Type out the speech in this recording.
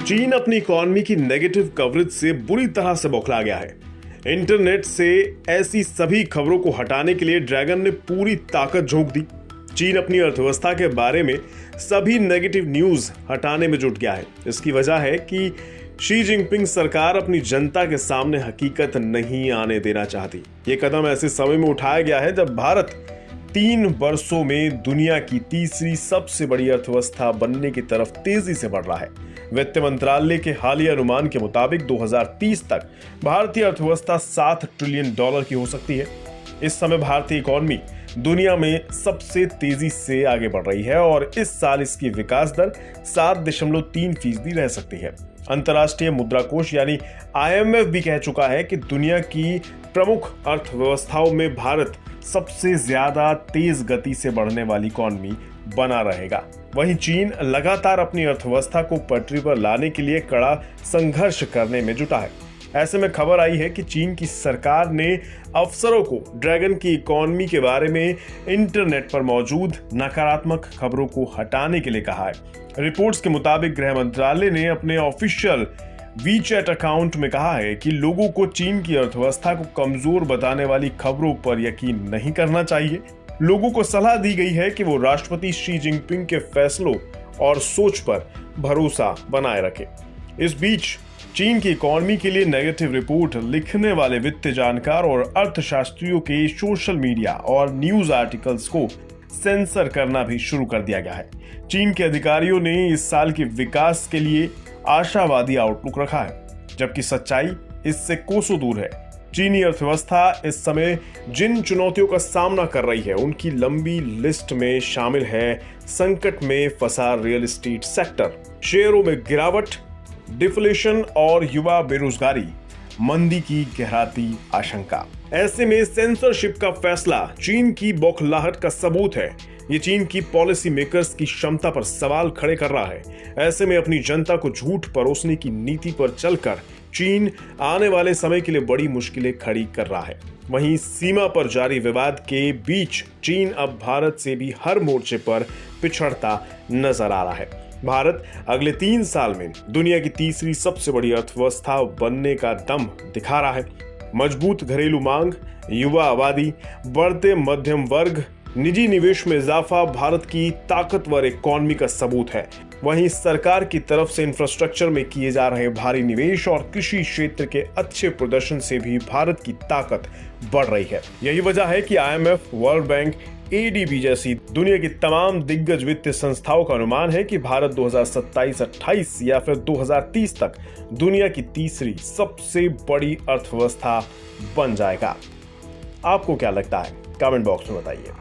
चीन अपनी इकोनॉमी की नेगेटिव कवरेज से बुरी तरह से बौखला गया है। इंटरनेट से ऐसी सभी खबरों को हटाने के लिए ड्रैगन ने पूरी ताकत झोंक दी। चीन अपनी अर्थव्यवस्था के बारे में सभी नेगेटिव न्यूज हटाने में जुट गया है। इसकी वजह है कि शी जिनपिंग सरकार अपनी जनता के सामने हकीकत नहीं आने देना चाहती। ये कदम ऐसे समय में उठाया गया है जब भारत 3 वर्षों में दुनिया की तीसरी सबसे बड़ी अर्थव्यवस्था बनने की तरफ तेजी से बढ़ रहा है। वित्त मंत्रालय के हालिया अनुमान के मुताबिक 2030 तक भारतीय अर्थव्यवस्था $7 ट्रिलियन की हो सकती है। इस समय भारतीय इकोनॉमी दुनिया में सबसे तेजी से आगे बढ़ रही है और इस साल इसकी विकास दर 7.3% रह सकती है। अंतर्राष्ट्रीय मुद्रा कोष यानी IMF भी कह चुका है कि दुनिया की प्रमुख अर्थव्यवस्थाओं में भारत सबसे ज्यादा तेज गति से बढ़ने वाली इकोनॉमी बना रहेगा। वहीं चीन लगातार अपनी अर्थव्यवस्था को पटरी पर लाने के लिए कड़ा संघर्ष करने में जुटा है। ऐसे में खबर आई है कि चीन की सरकार ने अफसरों को ड्रैगन की इकोनॉमी के बारे में इंटरनेट पर मौजूद नकारात्मक खबरों को हटाने के लिए कहा है। रिपोर्ट्स के मुताबिक गृह मंत्रालय ने अपने ऑफिशियल वीचैट अकाउंट में कहा है कि लोगों को चीन की अर्थव्यवस्था को कमजोर बताने वाली खबरों पर यकीन नहीं करना चाहिए। लोगों को सलाह दी गई है कि वो राष्ट्रपति शी जिनपिंग के फैसलों और सोच पर भरोसा बनाए रखें। इस बीच चीन की इकोनॉमी के लिए नेगेटिव रिपोर्ट लिखने वाले वित्त जानकार और अर्थशास्त्रियों के सोशल मीडिया और न्यूज आर्टिकल्स को सेंसर करना भी शुरू कर दिया गया है। चीन के अधिकारियों ने इस साल के विकास के लिए आशावादी आउटलुक रखा है, जबकि सच्चाई इससे कोसों दूर है। चीनी अर्थव्यवस्था इस समय जिन चुनौतियों का सामना कर रही है उनकी लंबी लिस्ट में शामिल है संकट में फंसा रियल एस्टेट सेक्टर, शेयरों में गिरावट, डिफ्लेशन और युवा बेरोजगारी, मंदी की गहराती आशंका। ऐसे में सेंसरशिप का फैसला चीन की बौखलाहट का सबूत है। ये चीन की पॉलिसी मेकर्स की क्षमता पर सवाल खड़े कर रहा है। ऐसे में अपनी जनता को झूठ परोसने की नीति पर चलकर चीन आने वाले समय के लिए बड़ी मुश्किलें खड़ी कर रहा है। वहीं सीमा पर जारी विवाद के बीच चीन अब भारत से भी हर मोर्चे पर पिछड़ता नजर आ रहा है। भारत अगले 3 साल में दुनिया की तीसरी सबसे बड़ी अर्थव्यवस्था बनने का दम दिखा रहा है। मजबूत घरेलू मांग, युवा आबादी, बढ़ते मध्यम वर्ग, निजी निवेश में इजाफा भारत की ताकतवर इकोनॉमी का सबूत है। वहीं सरकार की तरफ से इंफ्रास्ट्रक्चर में किए जा रहे भारी निवेश और कृषि क्षेत्र के अच्छे प्रदर्शन से भी भारत की ताकत बढ़ रही है। यही वजह है कि IMF, वर्ल्ड बैंक, ADB जैसी दुनिया की तमाम दिग्गज वित्तीय संस्थाओं का अनुमान है कि भारत 2027-28 या फिर 2030 तक दुनिया की तीसरी सबसे बड़ी अर्थव्यवस्था बन जाएगा। आपको क्या लगता है? कमेंट बॉक्स में बताइए।